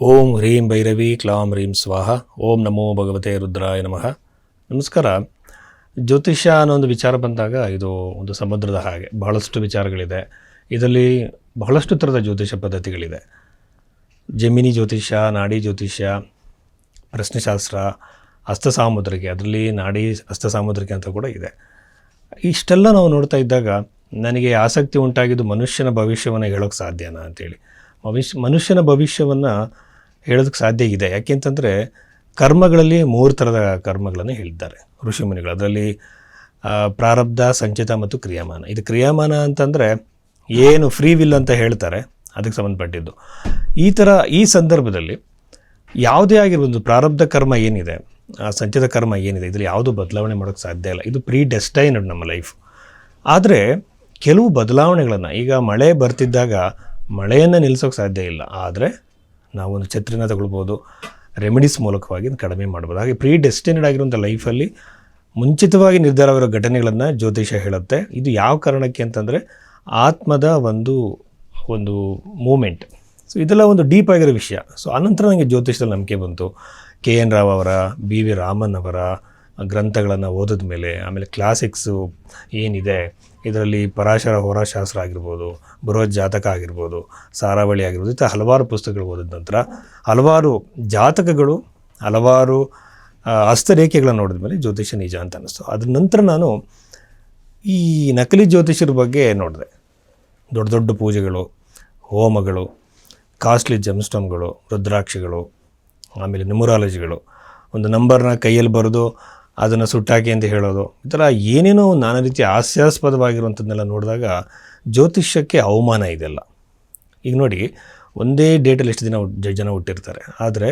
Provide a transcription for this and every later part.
ಓಂ ಹ್ರೀಂ ಭೈರವಿ ಕ್ಲಾಂ ಹ್ರೀಂ ಸ್ವಾಹ. ಓಂ ನಮೋ ಭಗವತೆ ರುದ್ರಾಯ ನಮಃ. ನಮಸ್ಕಾರ. ಜ್ಯೋತಿಷ್ಯ ಅನ್ನೋ ಒಂದು ವಿಚಾರ ಬಂದಾಗ ಇದು ಒಂದು ಸಮುದ್ರದ ಹಾಗೆ ಬಹಳಷ್ಟು ವಿಚಾರಗಳಿದೆ. ಇದರಲ್ಲಿ ಬಹಳಷ್ಟು ಥರದ ಜ್ಯೋತಿಷ್ಯ ಪದ್ಧತಿಗಳಿದೆ. ಜಮಿನಿ ಜ್ಯೋತಿಷ್ಯ, ನಾಡಿ ಜ್ಯೋತಿಷ್ಯ, ಪ್ರಶ್ನೆಶಾಸ್ತ್ರ, ಹಸ್ತಸಾಮುದ್ರಿಕೆ, ಅದರಲ್ಲಿ ನಾಡಿ ಹಸ್ತಸಾಮುದ್ರಿಕೆ ಅಂತ ಕೂಡ ಇದೆ. ಇಷ್ಟೆಲ್ಲ ನಾವು ನೋಡ್ತಾ ಇದ್ದಾಗ ನನಗೆ ಆಸಕ್ತಿ ಉಂಟಾಗಿದ್ದು ಮನುಷ್ಯನ ಭವಿಷ್ಯವನ್ನು ಹೇಳೋಕ್ಕೆ ಸಾಧ್ಯನಾ ಅಂತೇಳಿ. ಮನುಷ್ಯನ ಭವಿಷ್ಯವನ್ನು ಹೇಳೋದಕ್ಕೆ ಸಾಧ್ಯ ಇದೆ. ಯಾಕೆಂತಂದರೆ ಕರ್ಮಗಳಲ್ಲಿ 3 ಥರದ ಕರ್ಮಗಳನ್ನು ಹೇಳಿದ್ದಾರೆ ಋಷಿಮುನಿಗಳು. ಅದರಲ್ಲಿ ಪ್ರಾರಬ್ಧ, ಸಂಚಿತ ಮತ್ತು ಕ್ರಿಯಾಮಾನ. ಇದು ಕ್ರಿಯಾಮಾನ ಅಂತಂದರೆ ಏನು ಫ್ರೀ ವಿಲ್ ಅಂತ ಹೇಳ್ತಾರೆ, ಅದಕ್ಕೆ ಸಂಬಂಧಪಟ್ಟಿದ್ದು. ಈ ಸಂದರ್ಭದಲ್ಲಿ ಯಾವುದೇ ಆಗಿರ್ಬೋದು, ಪ್ರಾರಬ್ಧ ಕರ್ಮ ಏನಿದೆ, ಸಂಚಿತ ಕರ್ಮ ಏನಿದೆ, ಇದರಲ್ಲಿ ಯಾವುದೂ ಬದಲಾವಣೆ ಮಾಡೋಕ್ಕೆ ಸಾಧ್ಯ ಇಲ್ಲ. ಇದು ಪ್ರೀ ಡೆಸ್ಟೈನ್ಡ್ ನಮ್ಮ ಲೈಫ್. ಆದರೆ ಕೆಲವು ಬದಲಾವಣೆಗಳನ್ನು, ಈಗ ಮಳೆ ಬರ್ತಿದ್ದಾಗ ಮಳೆಯನ್ನು ನಿಲ್ಲಿಸೋಕ್ಕೆ ಸಾಧ್ಯ ಇಲ್ಲ, ಆದರೆ ನಾವೊಂದು ಛತ್ರಿನ ತಗೊಳ್ಬೋದು, ರೆಮಿಡೀಸ್ ಮೂಲಕವಾಗಿ ಕಡಿಮೆ ಮಾಡ್ಬೋದು. ಹಾಗೆ ಪ್ರೀ ಡೆಸ್ಟಿನೇಡ್ ಆಗಿರುವಂಥ ಲೈಫಲ್ಲಿ ಮುಂಚಿತವಾಗಿ ನಿರ್ಧಾರವಿರೋ ಘಟನೆಗಳನ್ನು ಜ್ಯೋತಿಷ ಹೇಳುತ್ತೆ. ಇದು ಯಾವ ಕಾರಣಕ್ಕೆ ಅಂತಂದರೆ ಆತ್ಮದ ಒಂದು ಮೂಮೆಂಟ್. ಸೊ ಇದೆಲ್ಲ ಒಂದು ಡೀಪ್ ಆಗಿರೋ ವಿಷಯ. ಸೊ ಆನಂತರ ನನಗೆ ಜ್ಯೋತಿಷದಲ್ಲಿ ನಂಬಿಕೆ ಬಂತು. KN ರಾವ್ ಅವರ, BV ರಾಮನ್ ಅವರ ಗ್ರಂಥಗಳನ್ನು ಓದಿದ ಮೇಲೆ, ಆಮೇಲೆ ಕ್ಲಾಸಿಕ್ಸು ಏನಿದೆ ಇದರಲ್ಲಿ ಪರಾಶರ ಹೋರಾಶಾಸ್ತ್ರ ಆಗಿರ್ಬೋದು, ಬೃಹತ್ ಜಾತಕ ಆಗಿರ್ಬೋದು, ಸಾರಾವಳಿ ಆಗಿರ್ಬೋದು, ಇಂಥ ಹಲವಾರು ಪುಸ್ತಕಗಳು ಓದಿದ ನಂತರ ಹಲವಾರು ಜಾತಕಗಳು, ಹಲವಾರು ಹಸ್ತರೇಖೆಗಳನ್ನು ನೋಡಿದ ಮೇಲೆ ಜ್ಯೋತಿಷ್ಯ ನಿಜ ಅಂತ ಅನ್ನಿಸ್ತು. ಅದ್ರ ನಂತರ ನಾನು ಈ ನಕಲಿ ಜ್ಯೋತಿಷ್ಯರ ಬಗ್ಗೆ ನೋಡಿದೆ. ದೊಡ್ಡ ದೊಡ್ಡ ಪೂಜೆಗಳು, ಹೋಮಗಳು, ಕಾಸ್ಟ್ಲಿ ಜೆಮ್ಸ್ಟೋನ್ಗಳು, ರುದ್ರಾಕ್ಷಿಗಳು, ಆಮೇಲೆ ನ್ಯೂಮರಾಲಜಿಗಳು, ಒಂದು ನಂಬರ್ನ ಕೈಯಲ್ಲಿ ಬರೆದು ಅದನ್ನು ಸುಟ್ಟಾಕಿ ಅಂತ ಹೇಳೋದು, ಈ ಥರ ಏನೇನೋ ನಾನಾ ರೀತಿ ಹಾಸ್ಯಾಸ್ಪದವಾಗಿರುವಂಥದ್ದನ್ನೆಲ್ಲ ನೋಡಿದಾಗ ಜ್ಯೋತಿಷ್ಯಕ್ಕೆ ಅವಮಾನ ಇದೆಲ್ಲ. ಈಗ ನೋಡಿ, ಒಂದೇ ಡೇಟಲ್ಲಿ ಎಷ್ಟು ಜನ ಹುಟ್ಟಿರ್ತಾರೆ, ಆದರೆ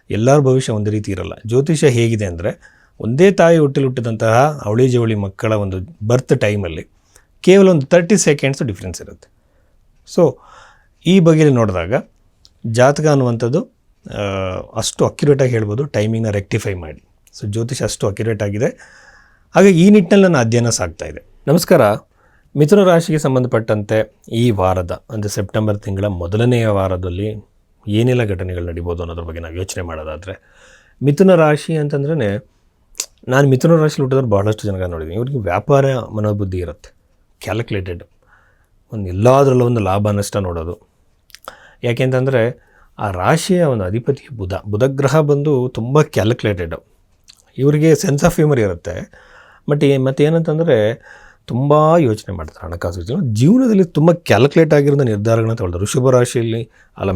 ಎಲ್ಲರ ಭವಿಷ್ಯ ಒಂದೇ ರೀತಿ ಇರಲ್ಲ. ಜ್ಯೋತಿಷ್ಯ ಹೇಗಿದೆ ಅಂದರೆ, ಒಂದೇ ತಾಯಿ ಹುಟ್ಟಿದಂತಹ ಅವಳಿ ಜವಳಿ ಮಕ್ಕಳ ಒಂದು ಬರ್ತ್ ಟೈಮಲ್ಲಿ ಕೇವಲ ಒಂದು 30 ಸೆಕೆಂಡ್ಸು ಡಿಫ್ರೆನ್ಸ್ ಇರುತ್ತೆ. ಸೊ ಈ ಬಗೆಯಲ್ಲಿ ನೋಡಿದಾಗ ಜಾತಕ ಅನ್ನುವಂಥದ್ದು ಅಷ್ಟು ಅಕ್ಯುರೇಟಾಗಿ ಹೇಳ್ಬೋದು, ಟೈಮಿಂಗ್ನ ರೆಕ್ಟಿಫೈ ಮಾಡಿ. ಸೊ ಜ್ಯೋತಿಷ ಅಷ್ಟು ಅಕ್ಯುರೇಟ್ ಆಗಿದೆ. ಹಾಗೆ ಈ ನಿಟ್ಟಿನಲ್ಲಿ ನನ್ನ ಅಧ್ಯಯನ ಸಾಗ್ತಾ ಇದೆ. ನಮಸ್ಕಾರ. ಮಿಥುನ ರಾಶಿಗೆ ಸಂಬಂಧಪಟ್ಟಂತೆ ಈ ವಾರದ ಅಂದರೆ ಸೆಪ್ಟೆಂಬರ್ ತಿಂಗಳ ಮೊದಲನೆಯ ವಾರದಲ್ಲಿ ಏನೆಲ್ಲ ಘಟನೆಗಳು ನಡಿಬೋದು ಅನ್ನೋದ್ರ ಬಗ್ಗೆ ನಾವು ಯೋಚನೆ ಮಾಡೋದಾದರೆ, ಮಿಥುನ ರಾಶಿ ಅಂತಂದ್ರೆ, ನಾನು ಮಿಥುನ ರಾಶಿಲಿ ಹುಟ್ಟಿದ್ರೆ ಭಾಳಷ್ಟು ಜನ ನೋಡಿದ್ದೀನಿ. ಇವ್ರಿಗೆ ವ್ಯಾಪಾರ ಮನೋಬುದ್ಧಿ ಇರುತ್ತೆ, ಕ್ಯಾಲ್ಕುಲೇಟೆಡ್, ಎಲ್ಲದರಲ್ಲೂ ಒಂದು ಲಾಭ ನಷ್ಟ ನೋಡೋದು. ಯಾಕೆಂತಂದರೆ ಆ ರಾಶಿಯ ಒಂದು ಅಧಿಪತಿ ಬುಧ ಗ್ರಹ ಬಂದು ತುಂಬ ಕ್ಯಾಲ್ಕುಲೇಟೆಡ್. ಇವರಿಗೆ ಸೆನ್ಸ್ ಆಫ್ ಹ್ಯೂಮರ್ ಇರುತ್ತೆ. ಮತ್ತು ಏನಂತಂದರೆ ತುಂಬ ಯೋಚನೆ ಮಾಡ್ತಾರೆ ಹಣಕಾಸು ಜೀವನದಲ್ಲಿ ತುಂಬ ಕ್ಯಾಲ್ಕುಲೇಟ್ ಆಗಿರೋ ನಿರ್ಧಾರಗಳನ್ನ ತಗೊಳ್ತಾರೆ. ಋಷಭ ರಾಶಿಯಲ್ಲಿ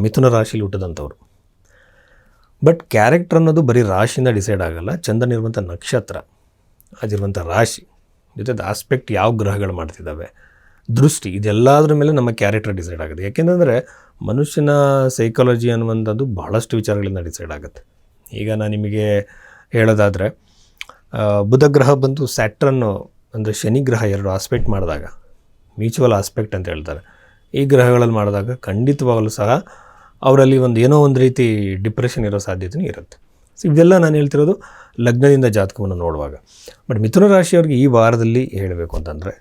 ಮಿಥುನ ರಾಶಿಯಲ್ಲಿ ಹುಟ್ಟಿದಂಥವ್ರು. ಬಟ್ ಕ್ಯಾರೆಕ್ಟರ್ ಅನ್ನೋದು ಬರೀ ರಾಶಿಯಿಂದ ಡಿಸೈಡ್ ಆಗಲ್ಲ. ಚಂದ್ರನಿರುವಂಥ ನಕ್ಷತ್ರ, ಅದಿರುವಂಥ ರಾಶಿ ಜೊತೆ ಆಸ್ಪೆಕ್ಟ್ ಯಾವ ಗ್ರಹಗಳು ಮಾಡ್ತಿದ್ದಾವೆ, ದೃಷ್ಟಿ, ಇದೆಲ್ಲದ್ರ ಮೇಲೆ ನಮ್ಮ ಕ್ಯಾರೆಕ್ಟರ್ ಡಿಸೈಡ್ ಆಗುತ್ತೆ. ಯಾಕೆಂದರೆ ಮನುಷ್ಯನ ಸೈಕಾಲಜಿ ಅನ್ನುವಂಥದ್ದು ಬಹಳಷ್ಟು ವಿಚಾರಗಳಿಂದ ಡಿಸೈಡ್ ಆಗುತ್ತೆ. ಈಗ ನಾನು ನಿಮಗೆ ಹೇಳೋದಾದರೆ, ಬುಧ ಗ್ರಹ ಬಂದು ಸ್ಯಾಟ್ರನ್ನು ಅಂದರೆ ಶನಿ ಗ್ರಹ 2 ಆಸ್ಪೆಕ್ಟ್ ಮಾಡಿದಾಗ, ಮ್ಯೂಚುವಲ್ ಆಸ್ಪೆಕ್ಟ್ ಅಂತ ಹೇಳ್ತಾರೆ, ಈ ಗ್ರಹಗಳಲ್ಲಿ ಮಾಡಿದಾಗ ಖಂಡಿತವಾಗಲೂ ಸಹ ಅವರಲ್ಲಿ ಏನೋ ಒಂದು ರೀತಿ ಡಿಪ್ರೆಷನ್ ಇರೋ ಸಾಧ್ಯತೆಯೂ ಇರುತ್ತೆ. ಸೊ ಇದೆಲ್ಲ ನಾನು ಹೇಳ್ತಿರೋದು ಲಗ್ನದಿಂದ ಜಾತಕವನ್ನು ನೋಡುವಾಗ. ಬಟ್ ಮಿಥುನ ರಾಶಿಯವ್ರಿಗೆ ಈ ವಾರದಲ್ಲಿ ಹೇಳಬೇಕು ಅಂತಂದರೆ,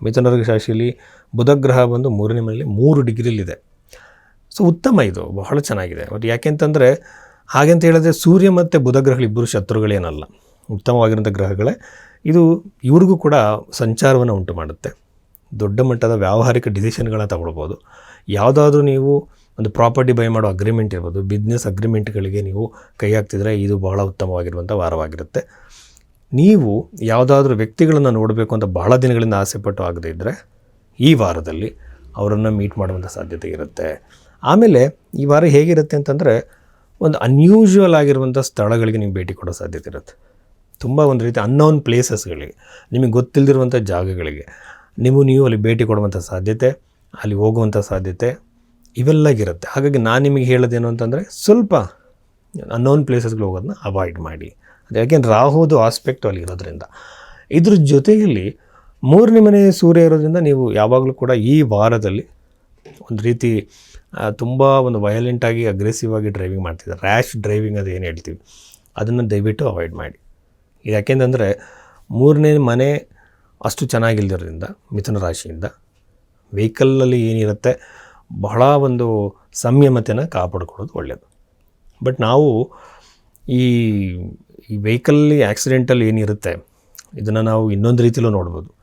ಮಿಥುನ ರಾಶಿಯಲ್ಲಿ ಬುಧ ಗ್ರಹ ಬಂದು 3ನೇ ಮನೆಯಲ್ಲಿ 3 ಡಿಗ್ರಿಲಿದೆ. ಸೊ ಉತ್ತಮ, ಇದು ಬಹಳ ಚೆನ್ನಾಗಿದೆ. ಬಟ್ ಯಾಕೆಂತಂದರೆ, ಹಾಗೆಂತ ಹೇಳಿದ್ರೆ ಸೂರ್ಯ ಮತ್ತು ಬುಧ ಗ್ರಹಗಳಿಬ್ಬರು ಶತ್ರುಗಳೇನಲ್ಲ, ಉತ್ತಮವಾಗಿರೋಂಥ ಗ್ರಹಗಳೇ. ಇದು ಇವ್ರಿಗೂ ಕೂಡ ಸಂಚಾರವನ್ನು ಉಂಟು ಮಾಡುತ್ತೆ. ದೊಡ್ಡ ಮಟ್ಟದ ವ್ಯಾವಹಾರಿಕ ಡಿಸಿಷನ್ಗಳನ್ನ ತಗೊಳ್ಬೋದು. ಯಾವುದಾದ್ರೂ ನೀವು ಒಂದು ಪ್ರಾಪರ್ಟಿ ಬೈ ಮಾಡೋ ಅಗ್ರಿಮೆಂಟ್ ಇರ್ಬೋದು, ಬಿಸ್ನೆಸ್ ಅಗ್ರಿಮೆಂಟ್ಗಳಿಗೆ ನೀವು ಕೈ ಹಾಕ್ತಿದ್ರೆ ಇದು ಬಹಳ ಉತ್ತಮವಾಗಿರುವಂಥ ವಾರವಾಗಿರುತ್ತೆ. ನೀವು ಯಾವುದಾದ್ರೂ ವ್ಯಕ್ತಿಗಳನ್ನು ನೋಡಬೇಕು ಅಂತ ಬಹಳ ದಿನಗಳಿಂದ ಆಸೆಪಟ್ಟು ಆಗದೇ ಇದ್ದರೆ ಈ ವಾರದಲ್ಲಿ ಅವರನ್ನು ಮೀಟ್ ಮಾಡುವಂಥ ಸಾಧ್ಯತೆ ಇರುತ್ತೆ. ಆಮೇಲೆ ಈ ವಾರ ಹೇಗಿರುತ್ತೆ ಅಂತಂದರೆ, ಒಂದು ಅನ್ಯೂಶುವಲ್ ಆಗಿರುವಂಥ ಸ್ಥಳಗಳಿಗೆ ನೀವು ಭೇಟಿ ಕೊಡೋ ಸಾಧ್ಯತೆ ಇರುತ್ತೆ. ತುಂಬ ಒಂದು ರೀತಿ ಅನ್ನೋನ್ ಪ್ಲೇಸಸ್ಗಳಿಗೆ, ನಿಮಗೆ ಗೊತ್ತಿಲ್ಲದಿರುವಂಥ ಜಾಗಗಳಿಗೆ ನೀವು ಅಲ್ಲಿ ಭೇಟಿ ಕೊಡುವಂಥ ಸಾಧ್ಯತೆ, ಅಲ್ಲಿ ಹೋಗುವಂಥ ಸಾಧ್ಯತೆ ಇವೆಲ್ಲಾಗಿರುತ್ತೆ. ಹಾಗಾಗಿ ನಾನು ನಿಮಗೆ ಹೇಳೋದೇನು ಅಂತಂದರೆ, ಸ್ವಲ್ಪ ಅನ್ನೋನ್ ಪ್ಲೇಸಸ್ಗೆ ಹೋಗೋದನ್ನ ಅವಾಯ್ಡ್ ಮಾಡಿ. ಅದು ಯಾಕೆಂದ್ರೆ ರಾಹುದು ಆಸ್ಪೆಕ್ಟು ಅಲ್ಲಿ ಇರೋದ್ರಿಂದ. ಇದ್ರ ಜೊತೆಯಲ್ಲಿ 3ನೇ ಮನೆ ಸೂರ್ಯ ಇರೋದ್ರಿಂದ ನೀವು ಯಾವಾಗಲೂ ಕೂಡ ಈ ವಾರದಲ್ಲಿ ಒಂದು ರೀತಿ ತುಂಬ ಒಂದು ವಯಲೆಂಟಾಗಿ ಅಗ್ರೆಸಿವ್ ಆಗಿ ಡ್ರೈವಿಂಗ್ ಮಾಡ್ತಿದ್ದಾರೆ. ರ್ಯಾಶ್ ಡ್ರೈವಿಂಗ್ ಅದು ಏನು ಹೇಳ್ತೀವಿ, ಅದನ್ನು ದಯವಿಟ್ಟು ಅವಾಯ್ಡ್ ಮಾಡಿ. ಯಾಕೆಂತಂದರೆ 3ನೇ ಮನೆ ಅಷ್ಟು ಚೆನ್ನಾಗಿಲ್ದಿರೋದ್ರಿಂದ ಮಿಥುನ ರಾಶಿಯಿಂದ ವೆಹಿಕಲಲ್ಲಿ ಏನಿರುತ್ತೆ ಬಹಳ ಒಂದು ಸಂಯಮತೆಯನ್ನು ಕಾಪಾಡಿಕೊಳ್ಳೋದು ಒಳ್ಳೆಯದು. ಬಟ್ ನಾವು ಈ ವೆಹಿಕಲ್ಲಿ ಆಕ್ಸಿಡೆಂಟಲ್ಲಿ ಏನಿರುತ್ತೆ ಇದನ್ನು ನಾವು ಇನ್ನೊಂದು ರೀತಿಯಲ್ಲೂ ನೋಡ್ಬೋದು.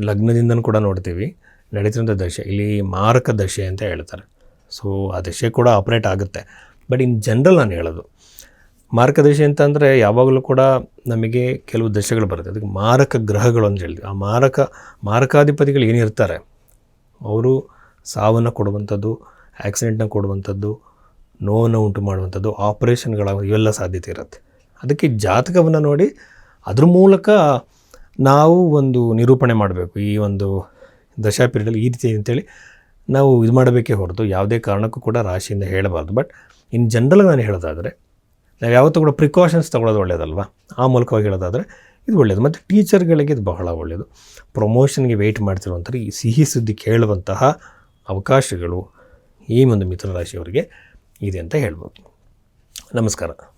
ಲಗ್ನದಿಂದನೂ ಕೂಡ ನೋಡ್ತೀವಿ. ನಡೀತಿರೋಂಥ ದಶೆ ಇಲ್ಲಿ ಮಾರಕ ದಶೆ ಅಂತ ಹೇಳ್ತಾರೆ. ಸೊ ಆ ದಶೆ ಕೂಡ ಆಪ್ರೇಟ್ ಆಗುತ್ತೆ. ಬಟ್ ಇನ್ ಜನರಲ್ ನಾನು ಹೇಳೋದು ಮಾರಕ ದಶೆ ಅಂತಂದರೆ ಯಾವಾಗಲೂ ಕೂಡ ನಮಗೆ ಕೆಲವು ದಶೆಗಳು ಬರುತ್ತೆ. ಅದಕ್ಕೆ ಮಾರಕ ಗ್ರಹಗಳು ಅಂತ ಹೇಳ್ತೀವಿ. ಆ ಮಾರಕಾಧಿಪತಿಗಳು ಏನಿರ್ತಾರೆ ಅವರು ಸಾವನ್ನು ಕೊಡುವಂಥದ್ದು, ಆಕ್ಸಿಡೆಂಟ್ನ ಕೊಡುವಂಥದ್ದು, ನೋವನ್ನು ಉಂಟು ಮಾಡುವಂಥದ್ದು, ಆಪರೇಷನ್ಗಳಾಗ ಇವೆಲ್ಲ ಸಾಧ್ಯತೆ ಇರುತ್ತೆ. ಅದಕ್ಕೆ ಜಾತಕವನ್ನು ನೋಡಿ ಅದ್ರ ಮೂಲಕ ನಾವು ಒಂದು ನಿರೂಪಣೆ ಮಾಡಬೇಕು. ಈ ಒಂದು ದಶಾ ಪೀರಿಯಡಲ್ಲಿ ಈ ರೀತಿ ಅಂತೇಳಿ ನಾವು ಇದು ಮಾಡಬೇಕೇ ಹೊರತು ಯಾವುದೇ ಕಾರಣಕ್ಕೂ ಕೂಡ ರಾಶಿಯಿಂದ ಹೇಳಬಾರ್ದು. ಬಟ್ ಇನ್ ಜನರಲ್ ನಾನು ಹೇಳೋದಾದರೆ ನಾವು ಯಾವತ್ತೂ ಕೂಡ ಪ್ರಿಕಾಷನ್ಸ್ ತೊಗೊಳ್ಳೋದು ಒಳ್ಳೆಯದಲ್ವ. ಆ ಮೂಲಕವಾಗಿ ಹೇಳೋದಾದರೆ ಇದು ಒಳ್ಳೆಯದು. ಮತ್ತು ಟೀಚರ್ಗಳಿಗೆ ಇದು ಬಹಳ ಒಳ್ಳೆಯದು. ಪ್ರಮೋಷನ್ಗೆ ವೆಯ್ಟ್ ಮಾಡ್ತಿರುವಂಥ ಈ ಸಿಹಿ ಸುದ್ದಿ ಕೇಳುವಂತಹ ಅವಕಾಶಗಳು ಈ ಒಂದು ಮಿಥುನ ರಾಶಿಯವರಿಗೆ ಇದೆ ಅಂತ ಹೇಳ್ಬೋದು. ನಮಸ್ಕಾರ.